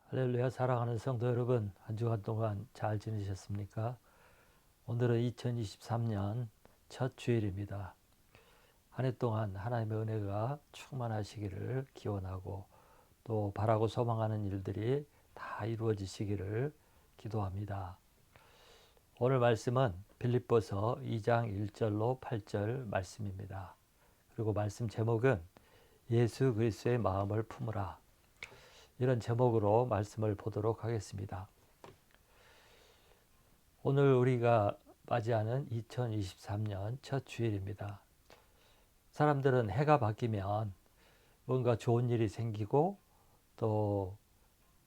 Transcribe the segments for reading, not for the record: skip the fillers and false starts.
할렐루야. 사랑하는 성도 여러분, 한 주간 동안 잘 지내셨습니까? 오늘은 2023년 첫 주일입니다. 한 해 동안 하나님의 은혜가 충만하시기를 기원하고 또 바라고 소망하는 일들이 다 이루어지시기를 기도합니다. 오늘 말씀은 빌립보서 2장 1절로 8절 말씀입니다. 그리고 말씀 제목은 예수 그리스도의 마음을 품으라. 이런 제목으로 말씀을 보도록 하겠습니다. 오늘 우리가 맞이하는 2023년 첫 주일입니다. 사람들은 해가 바뀌면 뭔가 좋은 일이 생기고 또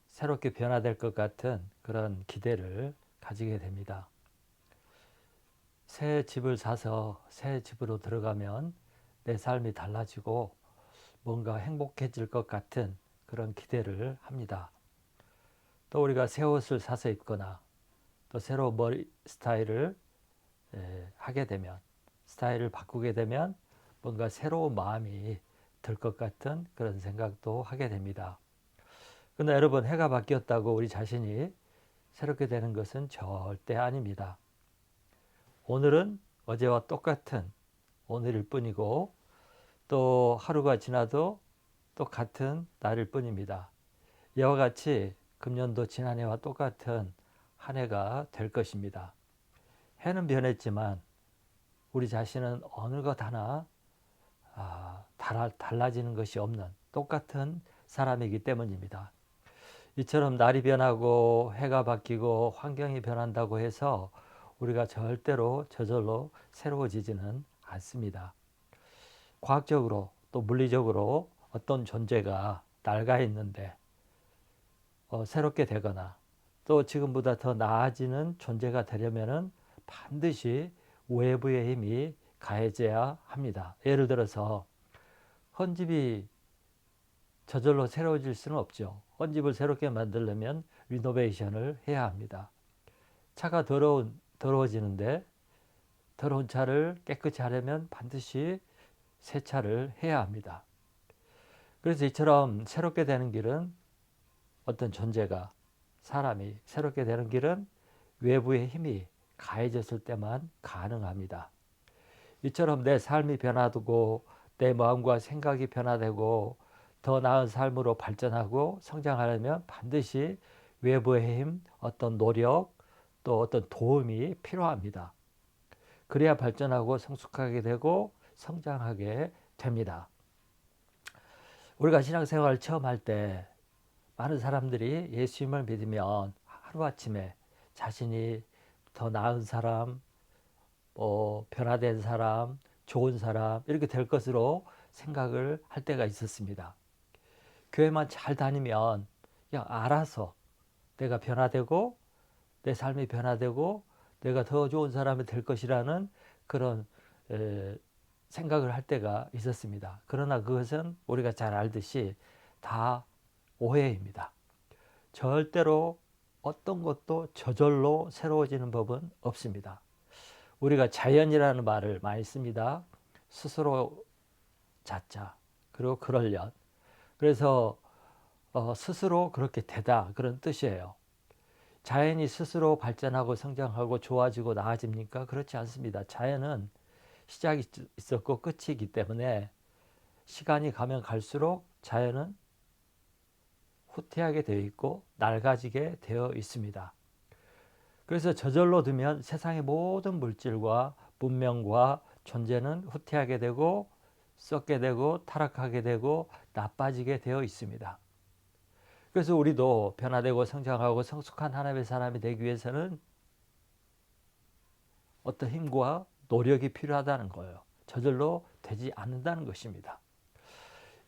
새롭게 변화될 것 같은 그런 기대를 가지게 됩니다. 새 집을 사서 새 집으로 들어가면 내 삶이 달라지고 뭔가 행복해질 것 같은 그런 기대를 합니다. 또 우리가 새 옷을 사서 입거나 또 새로운 머리 스타일을 하게 되면, 스타일을 바꾸게 되면 뭔가 새로운 마음이 들 것 같은 그런 생각도 하게 됩니다. 그러나 여러분, 해가 바뀌었다고 우리 자신이 새롭게 되는 것은 절대 아닙니다. 오늘은 어제와 똑같은 오늘일 뿐이고 또 하루가 지나도 똑같은 날일 뿐입니다. 이와 같이 금년도 지난해와 똑같은 한 해가 될 것입니다. 해는 변했지만 우리 자신은 어느 것 하나 달라지는 것이 없는 똑같은 사람이기 때문입니다. 이처럼 날이 변하고 해가 바뀌고 환경이 변한다고 해서 우리가 절대로 저절로 새로워지지는 않습니다. 과학적으로 또 물리적으로 어떤 존재가 낡아 있는데 새롭게 되거나 또 지금보다 더 나아지는 존재가 되려면은 반드시 외부의 힘이 가해져야 합니다. 예를 들어서 헌집이 저절로 새로워질 수는 없죠. 헌집을 새롭게 만들려면 리노베이션을 해야 합니다. 차가 더러워지는데 더러운 차를 깨끗이 하려면 반드시 세차를 해야 합니다. 그래서 이처럼 새롭게 되는 길은 어떤 존재가, 사람이 새롭게 되는 길은 외부의 힘이 가해졌을 때만 가능합니다. 이처럼 내 삶이 변화되고 내 마음과 생각이 변화되고 더 나은 삶으로 발전하고 성장하려면 반드시 외부의 힘, 어떤 노력, 또 어떤 도움이 필요합니다. 그래야 발전하고 성숙하게 되고 성장하게 됩니다. 우리가 신앙생활을 처음 할 때 많은 사람들이 예수님을 믿으면 하루아침에 자신이 더 나은 사람, 변화된 사람, 좋은 사람 이렇게 될 것으로 생각을 할 때가 있었습니다. 교회만 잘 다니면 그냥 알아서 내가 변화되고 내 삶이 변화되고 내가 더 좋은 사람이 될 것이라는 그런 생각을 할 때가 있었습니다. 그러나 그것은 우리가 잘 알듯이 다 오해입니다. 절대로 어떤 것도 저절로 새로워지는 법은 없습니다. 우리가 자연이라는 말을 많이 씁니다. 스스로 자자, 그리고 그럴련. 그래서 스스로 그렇게 되다 그런 뜻이에요. 자연이 스스로 발전하고 성장하고 좋아지고 나아집니까? 그렇지 않습니다. 자연은 시작이 있었고 끝이 있기 때문에 시간이 가면 갈수록 자연은 후퇴하게 되어 있고 낡아지게 되어 있습니다. 그래서 저절로 두면 세상의 모든 물질과 문명과 존재는 후퇴하게 되고 썩게 되고 타락하게 되고 나빠지게 되어 있습니다. 그래서 우리도 변화되고 성장하고 성숙한 하나님의 사람이 되기 위해서는 어떤 힘과 노력이 필요하다는 거예요. 저절로 되지 않는다는 것입니다.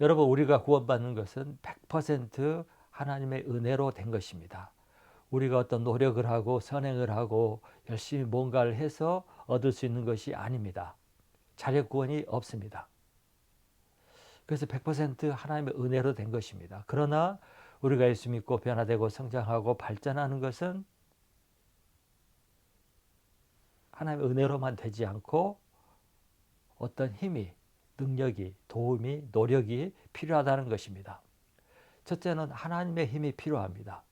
여러분, 우리가 구원받는 것은 100% 하나님의 은혜로 된 것입니다. 우리가 어떤 노력을 하고 선행을 하고 열심히 뭔가를 해서 얻을 수 있는 것이 아닙니다. 자력 구원이 없습니다. 그래서 100% 하나님의 은혜로 된 것입니다. 그러나 우리가 예수 믿고 변화되고 성장하고 발전하는 것은 하나님의 은혜로만 되지 않고 어떤 힘이, 능력이, 도움이, 노력이 필요하다는 것입니다. 첫째는 하나님의 힘이 필요합니다.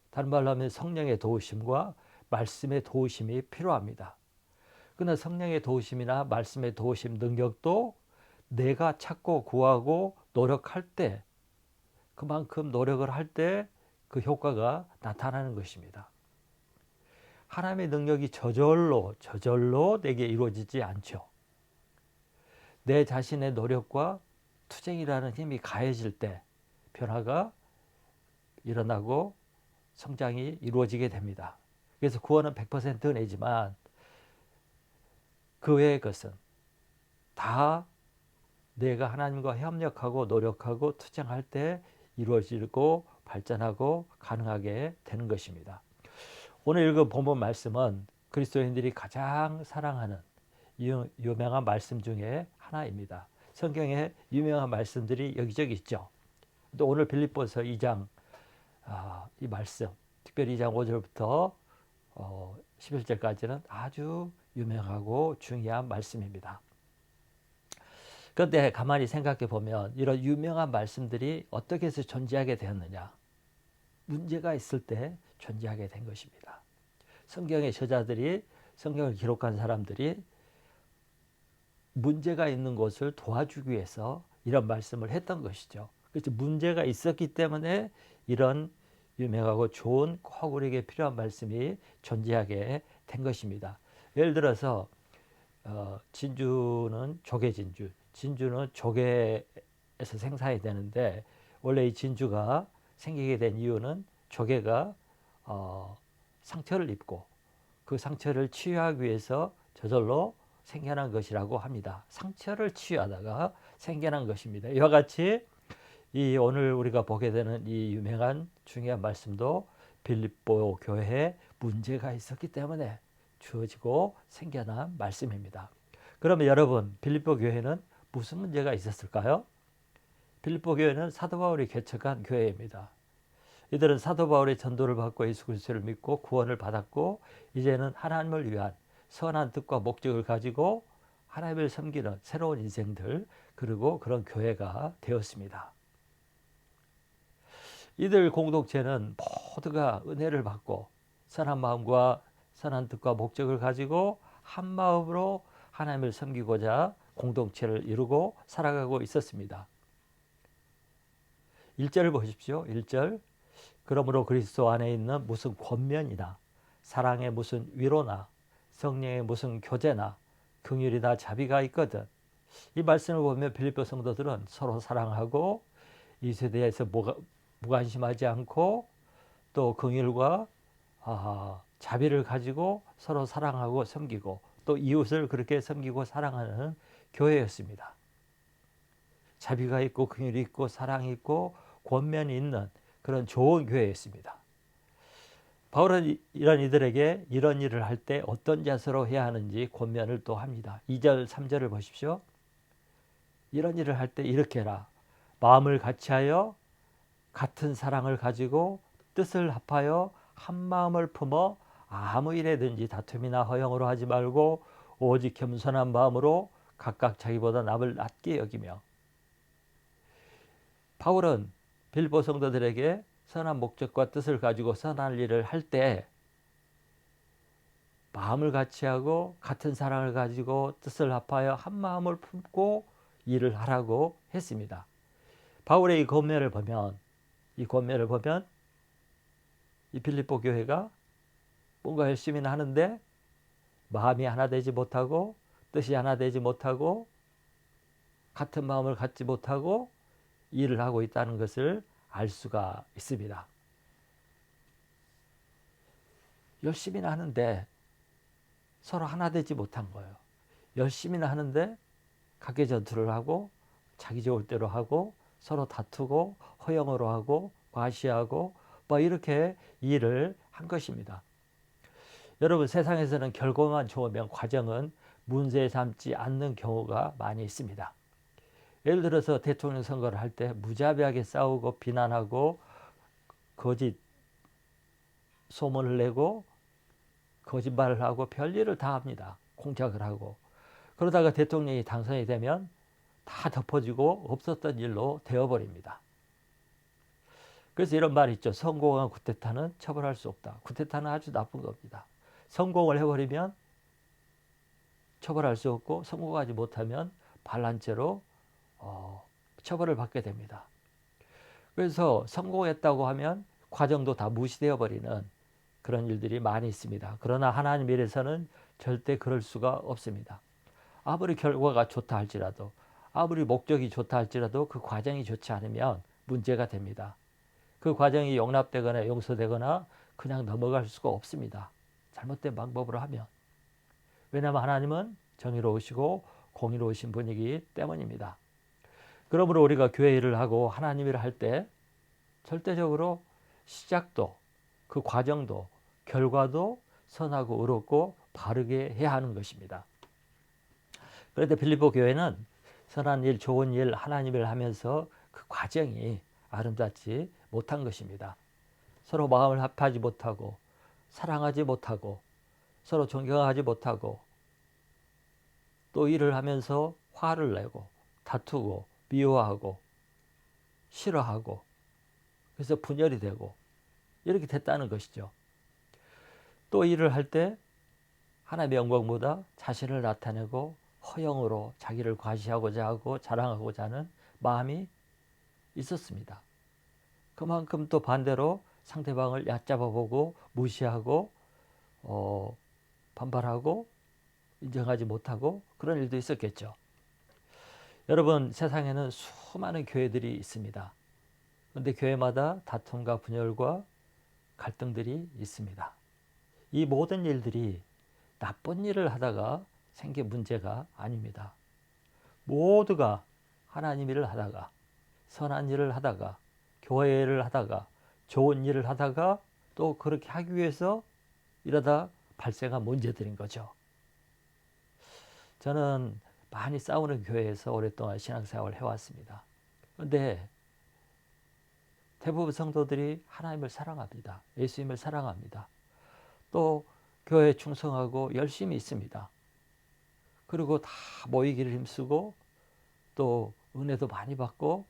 다른 말로 하면 성령의 도우심과 말씀의 도우심이 필요합니다. 그러나 성령의 도우심이나 말씀의 도우심 능력도 내가 찾고 구하고 노력할 때, 그만큼 노력을 할 때 그 효과가 나타나는 것입니다. 하나님의 능력이 저절로 내게 이루어지지 않죠. 내 자신의 노력과 투쟁이라는 힘이 가해질 때 변화가 일어나고 성장이 이루어지게 됩니다. 그래서 구원은 100% 은혜지만 그 외의 것은 다 내가 하나님과 협력하고 노력하고 투쟁할 때 이루어지고 발전하고 가능하게 되는 것입니다. 오늘 읽은 본문 말씀은 그리스도인들이 가장 사랑하는 유명한 말씀 중에 하나입니다. 성경에 유명한 말씀들이 여기저기 있죠. 또 오늘 빌립보서 2장 이 말씀, 특별히 2장 5절부터 11절까지는 아주 유명하고 중요한 말씀입니다. 그런데 가만히 생각해 보면 이런 유명한 말씀들이 어떻게 해서 존재하게 되었느냐? 문제가 있을 때 존재하게 된 것입니다. 성경의 저자들이, 성경을 기록한 사람들이 문제가 있는 것을 도와주기 위해서 이런 말씀을 했던 것이죠. 그래서 문제가 있었기 때문에 이런 유명하고 좋은 꼭 우리에게 필요한 말씀이 존재하게 된 것입니다. 예를 들어서 진주는 조개 진주, 진주는 조개에서 생산이 되는데 원래 이 진주가 생기게 된 이유는 조개가 상처를 입고 그 상처를 치유하기 위해서 저절로 생겨난 것이라고 합니다. 상처를 치유하다가 생겨난 것입니다. 이와 같이 이 오늘 우리가 보게 되는 이 유명한 중요한 말씀도 빌립보 교회에 문제가 있었기 때문에 주어지고 생겨난 말씀입니다. 그러면 여러분, 빌립보 교회는 무슨 문제가 있었을까요? 빌립보 교회는 사도 바울이 개척한 교회입니다. 이들은 사도 바울의 전도를 받고 예수 그리스도를 믿고 구원을 받았고 이제는 하나님을 위한 선한 뜻과 목적을 가지고 하나님을 섬기는 새로운 인생들, 그리고 그런 교회가 되었습니다. 이들 공동체는 모두가 은혜를 받고 선한 마음과 선한 뜻과 목적을 가지고 한 마음으로 하나님을 섬기고자 공동체를 이루고 살아가고 있었습니다. 1절을 보십시오. 1절. 그러므로 그리스도 안에 있는 무슨 권면이나 사랑의 무슨 위로나 성령의 무슨 교제나 긍휼이나 자비가 있거든. 이 말씀을 보면 빌립보 성도들은 서로 사랑하고 이 세대에서 무관심하지 않고 또 긍휼과 자비를 가지고 서로 사랑하고 섬기고 또 이웃을 그렇게 섬기고 사랑하는 교회였습니다. 자비가 있고 긍휼이 있고 사랑이 있고 권면이 있는 그런 좋은 교회였습니다. 바울은 이런 이들에게 이런 일을 할 때 어떤 자세로 해야 하는지 권면을 또 합니다. 2절 3절을 보십시오. 이런 일을 할 때 이렇게 해라. 마음을 같이하여 같은 사랑을 가지고 뜻을 합하여 한 마음을 품어 아무 일에든지 다툼이나 허영으로 하지 말고 오직 겸손한 마음으로 각각 자기보다 남을 낮게 여기며. 바울은 빌립보 성도들에게 선한 목적과 뜻을 가지고 선한 일을 할 때 마음을 같이하고 같은 사랑을 가지고 뜻을 합하여 한 마음을 품고 일을 하라고 했습니다. 바울의 이 권면을 보면 이 빌립보 교회가 뭔가 열심히 하는데 마음이 하나 되지 못하고 뜻이 하나 되지 못하고 같은 마음을 갖지 못하고 일을 하고 있다는 것을 알 수가 있습니다. 열심히는 하는데 서로 하나 되지 못한 거예요. 열심히는 하는데 각계 전투를 하고 자기 좋을 대로 하고 서로 다투고 허영으로 하고 과시하고 이렇게 일을 한 것입니다. 여러분, 세상에서는 결과만 좋으면 과정은 문제 삼지 않는 경우가 많이 있습니다. 예를 들어서 대통령 선거를 할 때 무자비하게 싸우고 비난하고 거짓 소문을 내고 거짓말을 하고 별일을 다 합니다. 공작을 하고. 그러다가 대통령이 당선이 되면 다 덮어지고 없었던 일로 되어버립니다. 그래서 이런 말이 있죠. 성공한 쿠데타는 처벌할 수 없다. 쿠데타는 아주 나쁜 겁니다. 성공을 해버리면 처벌할 수 없고 성공하지 못하면 반란죄로 처벌을 받게 됩니다. 그래서 성공했다고 하면 과정도 다 무시되어 버리는 그런 일들이 많이 있습니다. 그러나 하나님 일에서는 절대 그럴 수가 없습니다. 아무리 결과가 좋다 할지라도, 아무리 목적이 좋다 할지라도 그 과정이 좋지 않으면 문제가 됩니다. 그 과정이 용납되거나 용서되거나 그냥 넘어갈 수가 없습니다. 잘못된 방법으로 하면. 왜냐하면 하나님은 정의로우시고 공의로우신 분이기 때문입니다. 그러므로 우리가 교회 일을 하고 하나님 일을 할 때 절대적으로 시작도, 그 과정도, 결과도 선하고 의롭고 바르게 해야 하는 것입니다. 그런데 빌립보 교회는 선한 일, 좋은 일, 하나님 일을 하면서 그 과정이 아름답지 못한 것입니다. 서로 마음을 합하지 못하고 사랑하지 못하고 서로 존경하지 못하고 또 일을 하면서 화를 내고 다투고 미워하고 싫어하고 그래서 분열이 되고 이렇게 됐다는 것이죠. 또 일을 할 때 하나님의 영광보다 자신을 나타내고 허영으로 자기를 과시하고자 하고 자랑하고자 하는 마음이 있었습니다. 그만큼 또 반대로 상대방을 얕잡아보고 무시하고 반발하고 인정하지 못하고 그런 일도 있었겠죠. 여러분, 세상에는 수많은 교회들이 있습니다. 그런데 교회마다 다툼과 분열과 갈등들이 있습니다. 이 모든 일들이 나쁜 일을 하다가 생긴 문제가 아닙니다. 모두가 하나님 일을 하다가 선한 일을 하다가 교회 일을 하다가 좋은 일을 하다가 또 그렇게 하기 위해서 이러다 발생한 문제들인 거죠. 저는 많이 싸우는 교회에서 오랫동안 신앙생활을 해왔습니다. 그런데 대부분 성도들이 하나님을 사랑합니다. 예수님을 사랑합니다. 또 교회에 충성하고 열심히 있습니다. 그리고 다 모이기를 힘쓰고 또 은혜도 많이 받고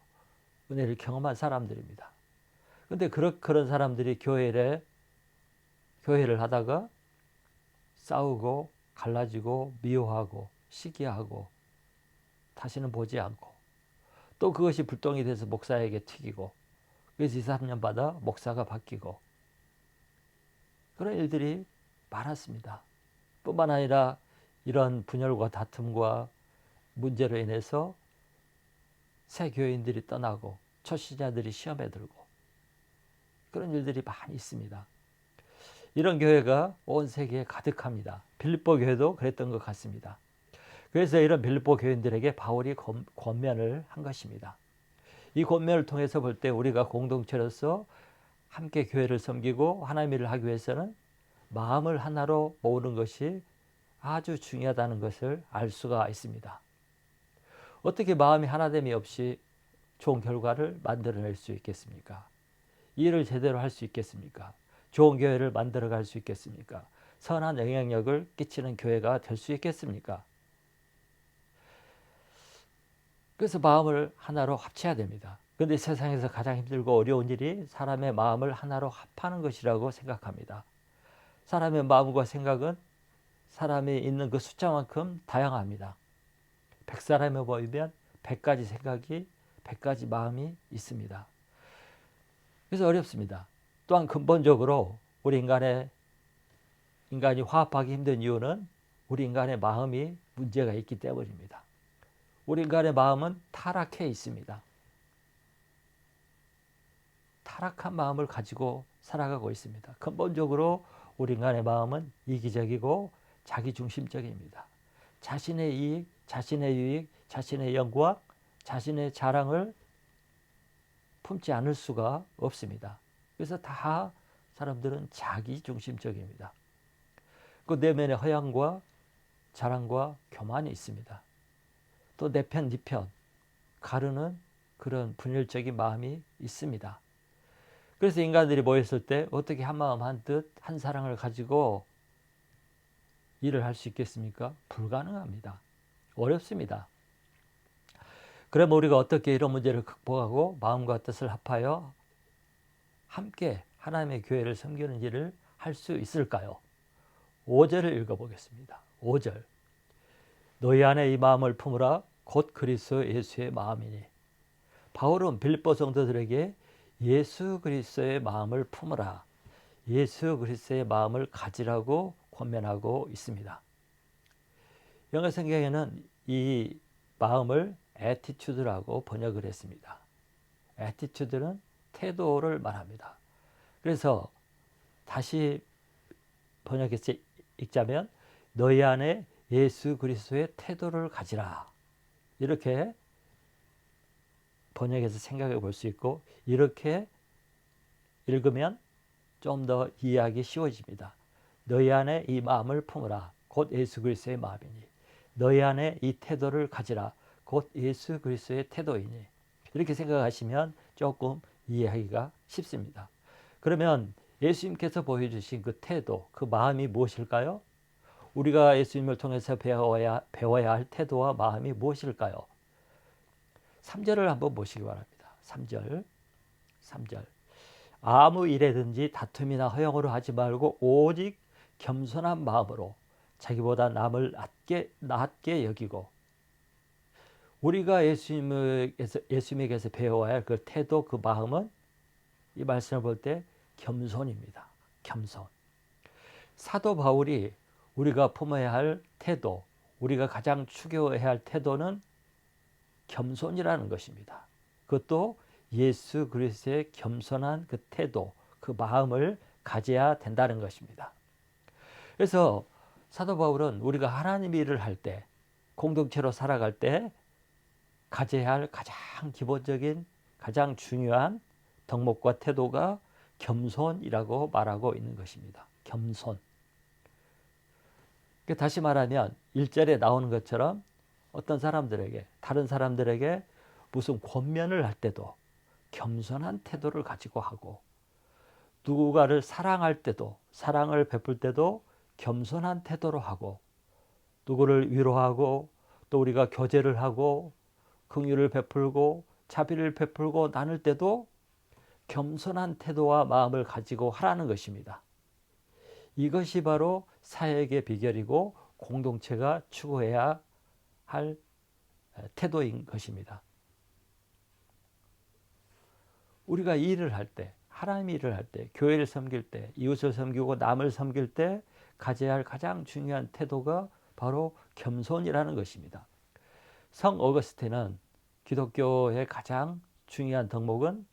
은혜를 경험한 사람들입니다. 그런데 그런 사람들이 교회를 하다가 싸우고 갈라지고 미워하고 시기하고 다시는 보지 않고 또 그것이 불똥이 돼서 목사에게 튀기고 그래서 2, 3년 받아 목사가 바뀌고 그런 일들이 많았습니다. 뿐만 아니라 이런 분열과 다툼과 문제로 인해서 새 교인들이 떠나고 초신자들이 시험에 들고 그런 일들이 많이 있습니다. 이런 교회가 온 세계에 가득합니다. 빌립보 교회도 그랬던 것 같습니다. 그래서 이런 빌립보 교인들에게 바울이 권면을 한 것입니다. 이 권면을 통해서 볼 때 우리가 공동체로서 함께 교회를 섬기고 하나님 일을 하기 위해서는 마음을 하나로 모으는 것이 아주 중요하다는 것을 알 수가 있습니다. 어떻게 마음이 하나됨이 없이 좋은 결과를 만들어낼 수 있겠습니까? 일을 제대로 할 수 있겠습니까? 좋은 교회를 만들어갈 수 있겠습니까? 선한 영향력을 끼치는 교회가 될 수 있겠습니까? 그래서 마음을 하나로 합쳐야 됩니다. 그런데 세상에서 가장 힘들고 어려운 일이 사람의 마음을 하나로 합하는 것이라고 생각합니다. 사람의 마음과 생각은 사람이 있는 그 숫자만큼 다양합니다. 100사람에 모이면 100가지 생각이 100가지 마음이 있습니다. 그래서 어렵습니다. 또한 근본적으로 우리 인간이 화합하기 힘든 이유는 우리 인간의 마음이 문제가 있기 때문입니다. 우리 인간의 마음은 타락해 있습니다. 타락한 마음을 가지고 살아가고 있습니다. 근본적으로 우리 인간의 마음은 이기적이고 자기중심적입니다. 자신의 이익, 자신의 유익, 자신의 영광, 자신의 자랑을 품지 않을 수가 없습니다. 그래서 다 사람들은 자기중심적입니다. 그 내면에 허영과 자랑과 교만이 있습니다. 또 내 편, 네 편 가르는 그런 분열적인 마음이 있습니다. 그래서 인간들이 모였을 때 어떻게 한 마음 한 뜻, 한 사랑을 가지고 일을 할 수 있겠습니까? 불가능합니다. 어렵습니다. 그러면 우리가 어떻게 이런 문제를 극복하고 마음과 뜻을 합하여 함께 하나님의 교회를 섬기는 일을 할 수 있을까요? 5절을 읽어보겠습니다. 5절. 너희 안에 이 마음을 품으라 곧 그리스도 예수의 마음이니. 바울은 빌립보 성도들에게 예수 그리스도의 마음을 품으라, 예수 그리스도의 마음을 가지라고 권면하고 있습니다. 영어 성경에는 이 마음을 attitude라고 번역을 했습니다. attitude는 태도를 말합니다. 그래서 다시 번역해서 읽자면 너희 안에 예수 그리스도의 태도를 가지라, 이렇게 번역해서 생각해 볼 수 있고, 이렇게 읽으면 좀 더 이해하기 쉬워집니다. 너희 안에 이 마음을 품으라 곧 예수 그리스도의 마음이니, 너희 안에 이 태도를 가지라 곧 예수 그리스도의 태도이니, 이렇게 생각하시면 조금 이해하기가 쉽습니다. 그러면 예수님께서 보여주신 그 태도, 그 마음이 무엇일까요? 우리가 예수님을 통해서 배워야 할 태도와 마음이 무엇일까요? 3절을 한번 보시기 바랍니다. 3절. 아무 일에든지 다툼이나 허영으로 하지 말고 오직 겸손한 마음으로 자기보다 남을 낮게 여기고. 우리가 예수님에게서 배워야 할 그 태도, 그 마음은 이 말씀을 볼 때 겸손입니다. 겸손. 사도 바울이 우리가 품어야 할 태도, 우리가 가장 추구해야 할 태도는 겸손이라는 것입니다. 그것도 예수 그리스도의 겸손한 그 태도, 그 마음을 가져야 된다는 것입니다. 그래서 사도 바울은 우리가 하나님 일을 할 때, 공동체로 살아갈 때 가져야 할 가장 기본적인, 가장 중요한 덕목과 태도가 겸손이라고 말하고 있는 것입니다. 겸손. 다시 말하면 1절에 나오는 것처럼 어떤 사람들에게, 다른 사람들에게 무슨 권면을 할 때도 겸손한 태도를 가지고 하고, 누군가를 사랑할 때도, 사랑을 베풀 때도 겸손한 태도로 하고, 누구를 위로하고 또 우리가 교제를 하고 긍휼을 베풀고 자비를 베풀고 나눌 때도 겸손한 태도와 마음을 가지고 하라는 것입니다. 이것이 바로 사역의 비결이고 공동체가 추구해야 할 태도인 것입니다. 우리가 일을 할 때, 하나님의 일을 할 때, 교회를 섬길 때, 이웃을 섬기고 남을 섬길 때 가져야 할 가장 중요한 태도가 바로 겸손이라는 것입니다. 성 어거스틴은 기독교의 가장 중요한 덕목은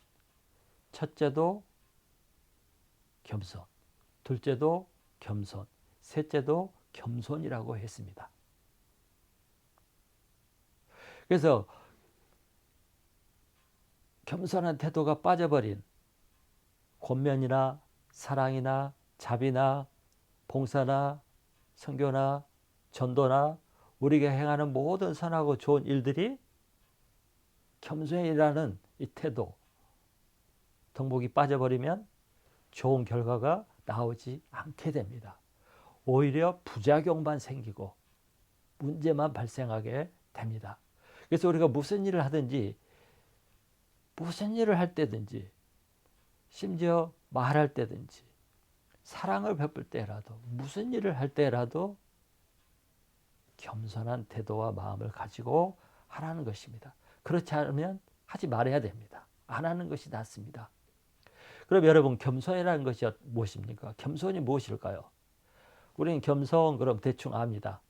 첫째도 겸손, 둘째도 겸손, 셋째도 겸손이라고 했습니다. 그래서 겸손한 태도가 빠져버린 권면이나 사랑이나 자비나 봉사나 선교나 전도나 우리가 행하는 모든 선하고 좋은 일들이 겸손이라는 이 태도, 덕목이 빠져버리면 좋은 결과가 나오지 않게 됩니다. 오히려 부작용만 생기고 문제만 발생하게 됩니다. 그래서 우리가 무슨 일을 하든지, 무슨 일을 할 때든지, 심지어 말할 때든지, 사랑을 베풀 때라도, 무슨 일을 할 때라도 겸손한 태도와 마음을 가지고 하라는 것입니다. 그렇지 않으면 하지 말아야 됩니다. 안 하는 것이 낫습니다. 그럼 여러분, 겸손이라는 것이 무엇입니까? 겸손이 무엇일까요? 우리는 겸손 그럼 대충 압니다.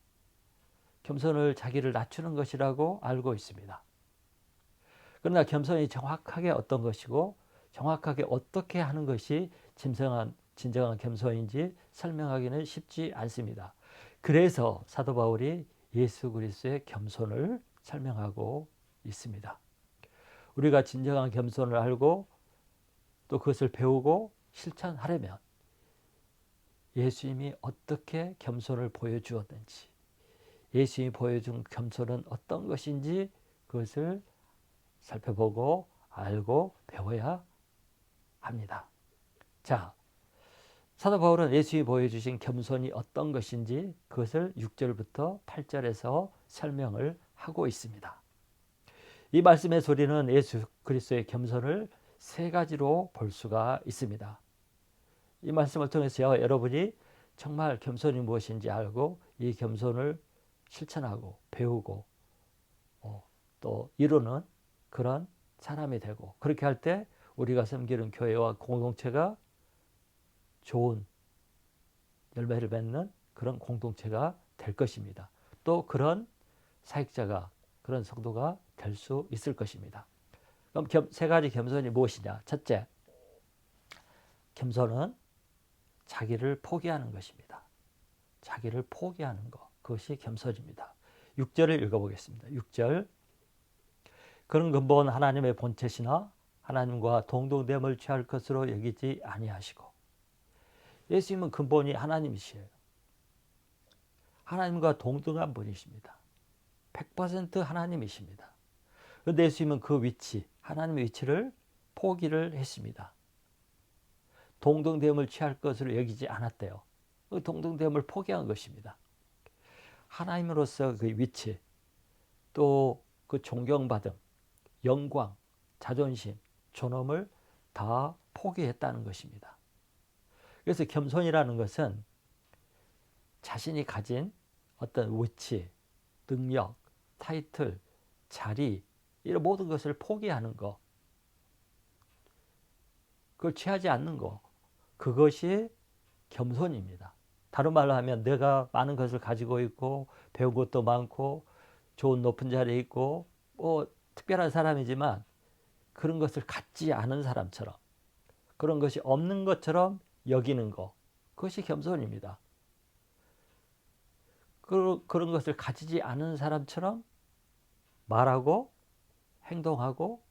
겸손을 자기를 낮추는 것이라고 알고 있습니다. 그러나 겸손이 정확하게 어떤 것이고 정확하게 어떻게 하는 것이 진정한 겸손인지 설명하기는 쉽지 않습니다. 그래서 사도 바울이 예수 그리스도의 겸손을 설명하고 있습니다. 우리가 진정한 겸손을 알고 또 그것을 배우고 실천하려면 예수님이 어떻게 겸손을 보여주었는지, 예수님이 보여준 겸손은 어떤 것인지 그것을 살펴보고 알고 배워야 합니다. 자, 사도 바울은 예수님이 보여주신 겸손이 어떤 것인지 그것을 6절부터 8절에서 설명을 하고 있습니다. 이 말씀의 소리는 예수 그리스도의 겸손을 세 가지로 볼 수가 있습니다. 이 말씀을 통해서 여러분이 정말 겸손이 무엇인지 알고 이 겸손을 실천하고 배우고 또 이루는 그런 사람이 되고, 그렇게 할 때 우리가 섬기는 교회와 공동체가 좋은 열매를 맺는 그런 공동체가 될 것입니다. 또 그런 사역자가, 그런 성도가 될 수 있을 것입니다. 그럼 세 가지 겸손이 무엇이냐? 첫째, 겸손은 자기를 포기하는 것입니다. 자기를 포기하는 것, 그것이 겸손입니다. 6절을 읽어보겠습니다. 6절, 그런 근본 하나님의 본체시나 하나님과 동등됨을 취할 것으로 여기지 아니하시고. 예수님은 근본이 하나님이시에요. 하나님과 동등한 분이십니다. 100% 하나님이십니다. 그런데 예수님은 그 위치, 하나님의 위치를 포기를 했습니다. 동등됨을 취할 것으로 여기지 않았대요. 그 동등됨을 포기한 것입니다. 하나님으로서 그 위치, 또 그 존경받음, 영광, 자존심, 존엄을 다 포기했다는 것입니다. 그래서 겸손이라는 것은 자신이 가진 어떤 위치, 능력, 타이틀, 자리, 이런 모든 것을 포기하는 것, 그걸 취하지 않는 것, 그것이 겸손입니다. 다른 말로 하면 내가 많은 것을 가지고 있고 배운 것도 많고 좋은 높은 자리에 있고 특별한 사람이지만 그런 것을 갖지 않은 사람처럼, 그런 것이 없는 것처럼 여기는 것, 그것이 겸손입니다. 그런 것을 가지지 않은 사람처럼 말하고 행동하고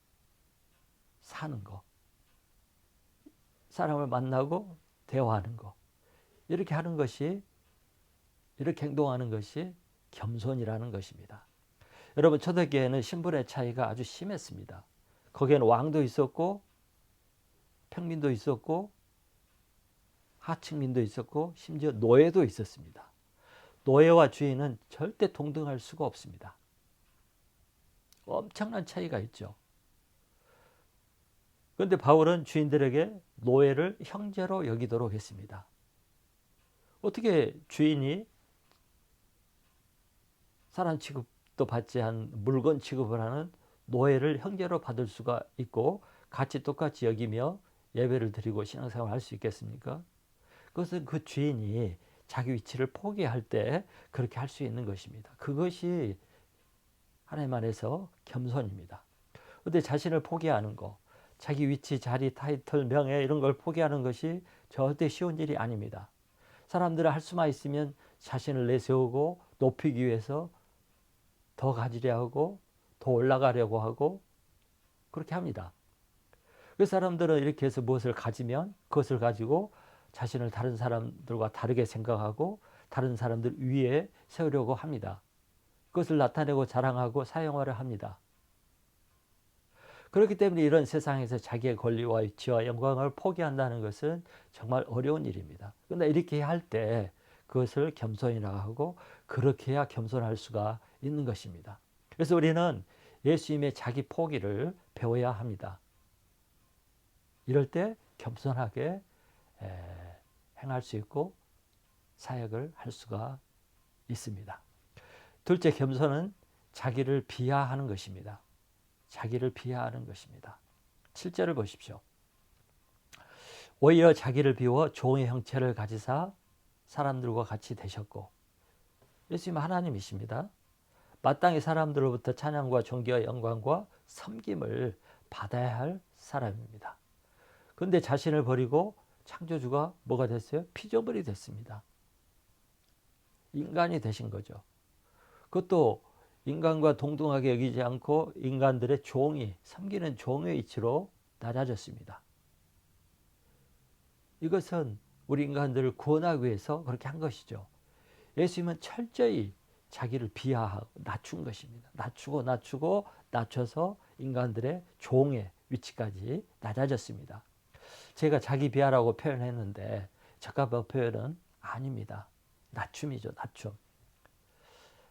사는 것, 사람을 만나고 대화하는 것, 이렇게 하는 것이, 이렇게 행동하는 것이 겸손이라는 것입니다. 여러분, 초대교회는 신분의 차이가 아주 심했습니다. 거기에는 왕도 있었고 평민도 있었고 하층민도 있었고 심지어 노예도 있었습니다. 노예와 주인은 절대 동등할 수가 없습니다. 엄청난 차이가 있죠. 그런데 바울은 주인들에게 노예를 형제로 여기도록 했습니다. 어떻게 주인이 사람 취급도 받지 않은 물건 취급을 하는 노예를 형제로 받을 수가 있고 같이 똑같이 여기며 예배를 드리고 신앙생활을 할 수 있겠습니까? 그것은 그 주인이 자기 위치를 포기할 때 그렇게 할 수 있는 것입니다. 그것이 하나님 안에서 겸손입니다. 그런데 자신을 포기하는 것, 자기 위치, 자리, 타이틀, 명예 이런 걸 포기하는 것이 절대 쉬운 일이 아닙니다. 사람들은 할 수만 있으면 자신을 내세우고 높이기 위해서 더 가지려 하고 더 올라가려고 하고 그렇게 합니다. 그 사람들은 이렇게 해서 무엇을 가지면 그것을 가지고 자신을 다른 사람들과 다르게 생각하고 다른 사람들 위에 세우려고 합니다. 그것을 나타내고 자랑하고 사용하려 합니다. 그렇기 때문에 이런 세상에서 자기의 권리와 위치와 영광을 포기한다는 것은 정말 어려운 일입니다. 그런데 이렇게 할 때 그것을 겸손이라고 하고 그렇게 해야 겸손할 수가 있는 것입니다. 그래서 우리는 예수님의 자기 포기를 배워야 합니다. 이럴 때 겸손하게 행할 수 있고 사역을 할 수가 있습니다. 둘째, 겸손은 자기를 비하하는 것입니다. 자기를 비하하는 것입니다. 7절을 보십시오. 오히려 자기를 비워 종의 형체를 가지사 사람들과 같이 되셨고. 예수님은 하나님이십니다. 마땅히 사람들로부터 찬양과 존귀와 영광과 섬김을 받아야 할 사람입니다. 그런데 자신을 버리고 창조주가 뭐가 됐어요? 피조물이 됐습니다. 인간이 되신 거죠. 그것도 인간과 동등하게 여기지 않고 인간들의 종이, 섬기는 종의 위치로 낮아졌습니다. 이것은 우리 인간들을 구원하기 위해서 그렇게 한 것이죠. 예수님은 철저히 자기를 비하하고 낮춘 것입니다. 낮추고 낮춰서 인간들의 종의 위치까지 낮아졌습니다. 제가 자기 비하라고 표현했는데 적합한 표현은 아닙니다. 낮춤이죠, 낮춤.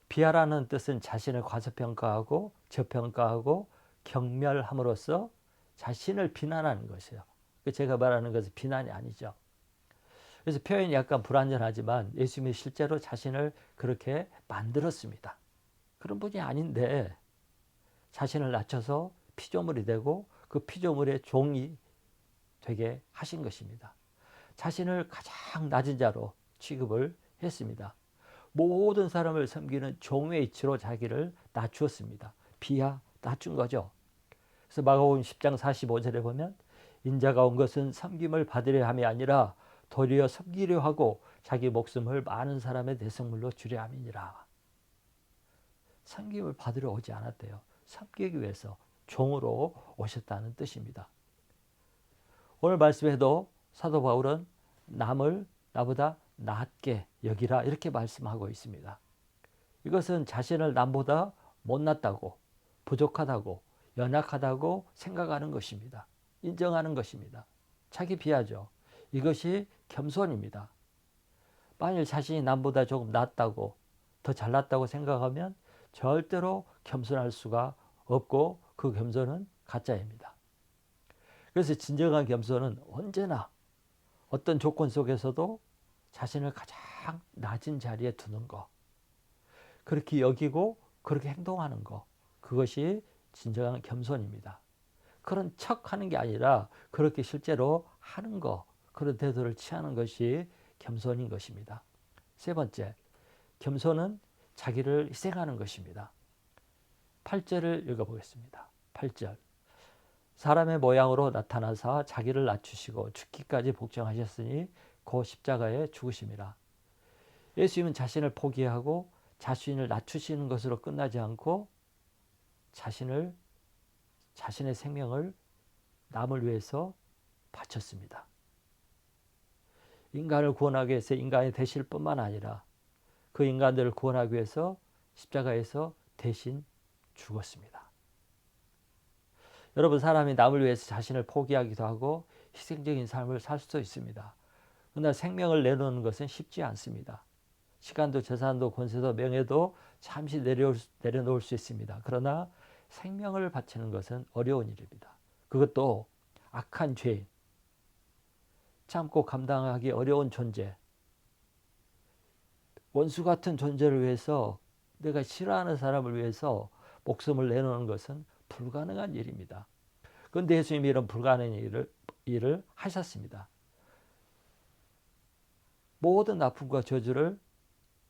비하라는 뜻은 자신을 과소평가하고 저평가하고 경멸함으로써 자신을 비난하는 것이에요. 제가 말하는 것은 비난이 아니죠. 그래서 표현이 약간 불완전하지만 예수님이 실제로 자신을 그렇게 만들었습니다. 그런 분이 아닌데 자신을 낮춰서 피조물이 되고 그 피조물의 종이 되게 하신 것입니다. 자신을 가장 낮은 자로 취급을 했습니다. 모든 사람을 섬기는 종의 이치로 자기를 낮추었습니다. 비하 낮춘 거죠. 그래서 마가복음 10장 45절에 보면 인자가 온 것은 섬김을 받으려 함이 아니라 도리어 섬기려 하고 자기 목숨을 많은 사람의 대성물로 주려 함이니라. 섬김을 받으러 오지 않았대요. 섬기기 위해서 종으로 오셨다는 뜻입니다. 오늘 말씀에도 사도 바울은 남을 나보다 낮게 여기라 이렇게 말씀하고 있습니다. 이것은 자신을 남보다 못났다고, 부족하다고, 연약하다고 생각하는 것입니다. 인정하는 것입니다. 자기 비하죠. 이것이 겸손입니다. 만일 자신이 남보다 조금 낫다고, 더 잘났다고 생각하면 절대로 겸손할 수가 없고 그 겸손은 가짜입니다. 그래서 진정한 겸손은 언제나 어떤 조건 속에서도 자신을 가장 낮은 자리에 두는 것, 그렇게 여기고 그렇게 행동하는 것, 그것이 진정한 겸손입니다. 그런 척하는 게 아니라 그렇게 실제로 하는 것, 그런 태도를 취하는 것이 겸손인 것입니다. 세 번째, 겸손은 자기를 희생하는 것입니다. 8절을 읽어보겠습니다. 8절. 사람의 모양으로 나타나사 자기를 낮추시고 죽기까지 복종하셨으니 그 십자가에 죽으심이라. 예수님은 자신을 포기하고 자신을 낮추시는 것으로 끝나지 않고 자신의 생명을 남을 위해서 바쳤습니다. 인간을 구원하기 위해서 인간이 되실 뿐만 아니라 그 인간들을 구원하기 위해서 십자가에서 대신 죽었습니다. 여러분, 사람이 남을 위해서 자신을 포기하기도 하고 희생적인 삶을 살 수도 있습니다. 그러나 생명을 내놓는 것은 쉽지 않습니다. 시간도 재산도 권세도 명예도 잠시 내려놓을 수 있습니다. 그러나 생명을 바치는 것은 어려운 일입니다. 그것도 악한 죄인, 참고 감당하기 어려운 존재, 원수 같은 존재를 위해서, 내가 싫어하는 사람을 위해서 목숨을 내놓는 것은 불가능한 일입니다. 그런데 예수님이 이런 불가능한 일을 하셨습니다. 모든 아픔과 저주를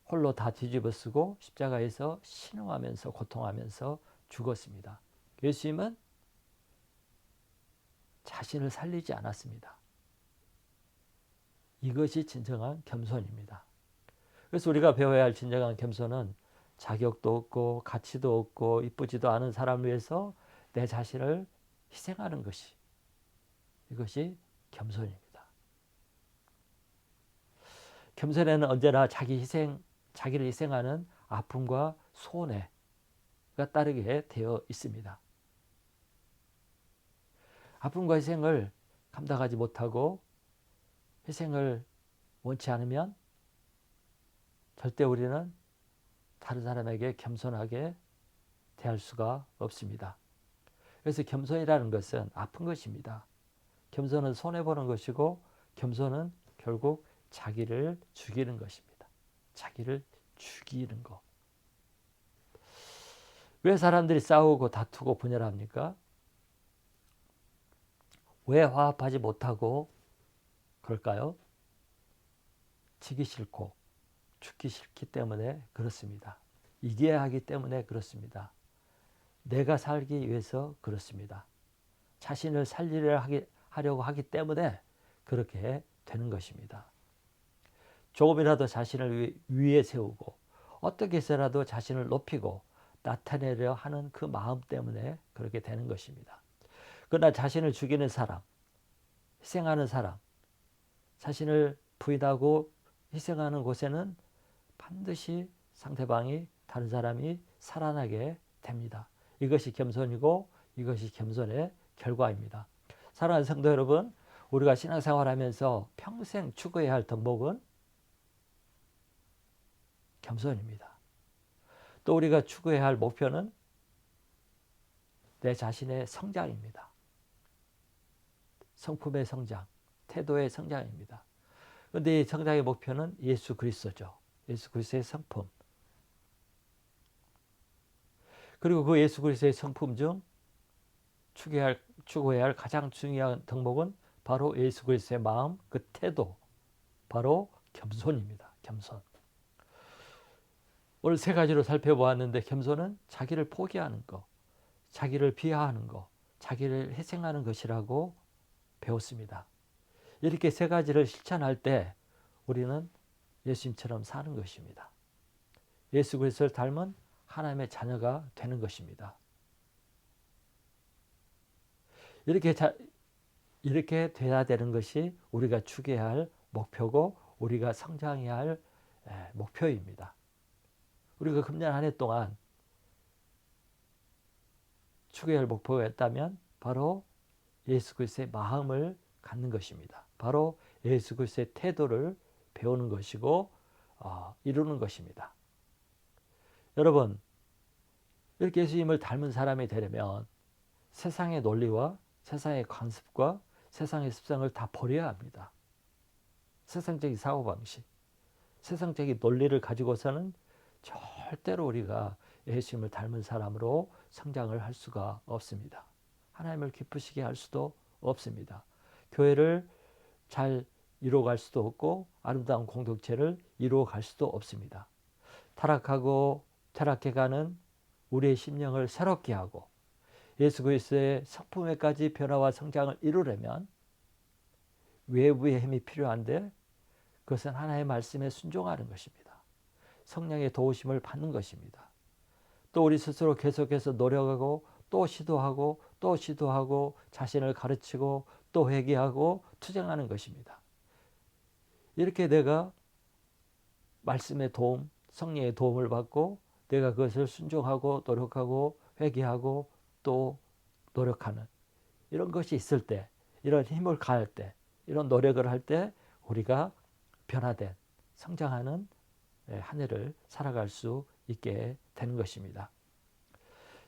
홀로 다 뒤집어쓰고 십자가에서 신음하면서 고통하면서 죽었습니다. 예수님은 자신을 살리지 않았습니다. 이것이 진정한 겸손입니다. 그래서 우리가 배워야 할 진정한 겸손은 자격도 없고 가치도 없고 이쁘지도 않은 사람을 위해서 내 자신을 희생하는 것이, 이것이 겸손입니다. 겸손에는 언제나 자기를 희생하는 아픔과 손해가 따르게 되어 있습니다. 아픔과 희생을 감당하지 못하고 희생을 원치 않으면 절대 우리는 다른 사람에게 겸손하게 대할 수가 없습니다. 그래서 겸손이라는 것은 아픈 것입니다. 겸손은 손해보는 것이고 겸손은 결국 자기를 죽이는 것입니다. 자기를 죽이는 것. 왜 사람들이 싸우고 다투고 분열합니까? 왜 화합하지 못하고 그럴까요? 지기 싫고 죽기 싫기 때문에 그렇습니다. 이겨야 하기 때문에 그렇습니다. 내가 살기 위해서 그렇습니다. 자신을 하려고 하기 때문에 그렇게 되는 것입니다. 조금이라도 자신을 위에 세우고 어떻게 해서라도 자신을 높이고 나타내려 하는 그 마음 때문에 그렇게 되는 것입니다. 그러나 자신을 죽이는 사람, 희생하는 사람, 자신을 부인하고 희생하는 곳에는 반드시 상대방이, 다른 사람이 살아나게 됩니다. 이것이 겸손이고 이것이 겸손의 결과입니다. 사랑하는 성도 여러분, 우리가 신앙생활하면서 평생 추구해야 할 덕목은 겸손입니다. 또 우리가 추구해야 할 목표는 내 자신의 성장입니다. 성품의 성장, 태도의 성장입니다. 그런데 이 성장의 목표는 예수 그리스도죠. 예수 그리스도의 성품. 그리고 그 예수 그리스도의 성품 중 추구해야 할 가장 중요한 덕목은 바로 예수 그리스도의 마음, 그 태도, 바로 겸손입니다. 겸손. 오늘 세 가지로 살펴보았는데 겸손은 자기를 포기하는 것, 자기를 비하하는 것, 자기를 희생하는 것이라고 배웠습니다. 이렇게 세 가지를 실천할 때 우리는 예수님처럼 사는 것입니다. 예수 그리스도를 닮은 하나님의 자녀가 되는 것입니다. 이렇게 돼야 되는 것이 우리가 추구해야 할 목표고 우리가 성장해야 할 목표입니다. 우리가 금년 한 해 동안 추구해야 할 목표가 있다면 바로 예수 그리스도의 마음을 갖는 것입니다. 바로 예수 그리스도의 태도를 배우는 것이고 이루는 것입니다. 여러분, 이렇게 예수님을 닮은 사람이 되려면 세상의 논리와 세상의 관습과 세상의 습성을 다 버려야 합니다. 세상적인 사고방식, 세상적인 논리를 가지고서는 절대로 우리가 예수님을 닮은 사람으로 성장을 할 수가 없습니다. 하나님을 기쁘시게 할 수도 없습니다. 교회를 잘 이루어갈 수도 없고 아름다운 공동체를 이루어갈 수도 없습니다. 타락하고 타락해가는 우리의 심령을 새롭게 하고 예수 그리스도의 성품에까지 변화와 성장을 이루려면 외부의 힘이 필요한데 그것은 하나님의 말씀에 순종하는 것입니다. 성령의 도우심을 받는 것입니다. 또 우리 스스로 계속해서 노력하고 또 시도하고 또 시도하고 자신을 가르치고 또 회개하고 투쟁하는 것입니다. 이렇게 내가 말씀의 도움, 성령의 도움을 받고 내가 그것을 순종하고 노력하고 회개하고 또 노력하는 이런 것이 있을 때, 이런 힘을 가할 때, 이런 노력을 할 때 우리가 변화된 성장하는 한 해를 살아갈 수 있게 되는 것입니다.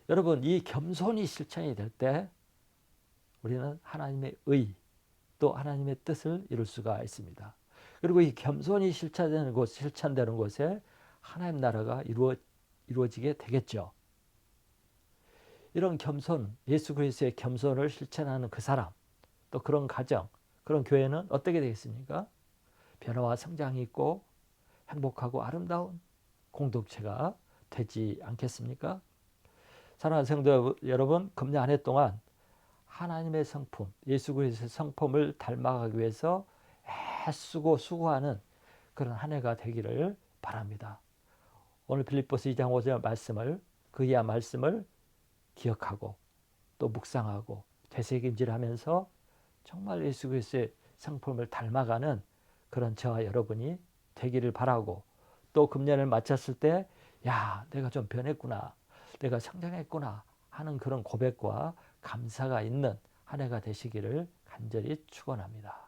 여러분, 이 겸손이 실천이 될 때 우리는 하나님의 의 또 하나님의 뜻을 이룰 수가 있습니다. 그리고 이 겸손이 실천되는 곳에 하나님 나라가 이루어지게 되겠죠. 이런 겸손, 예수 그리스도의 겸손을 실천하는 그 사람, 또 그런 가정, 그런 교회는 어떻게 되겠습니까? 변화와 성장이 있고 행복하고 아름다운 공동체가 되지 않겠습니까? 사랑하는 성도 여러분, 금년 한 해 동안 하나님의 성품, 예수 그리스도의 성품을 닮아가기 위해서 애쓰고 수고하는 그런 한 해가 되기를 바랍니다. 오늘 빌립보서 2장 5절 말씀을, 그 이하 말씀을 기억하고 또 묵상하고 되새김질하면서 정말 예수 그리스도의 성품을 닮아가는 그런 저와 여러분이 되기를 바라고, 또 금년을 마쳤을 때 야, 내가 좀 변했구나, 내가 성장했구나 하는 그런 고백과 감사가 있는 한 해가 되시기를 간절히 축원합니다.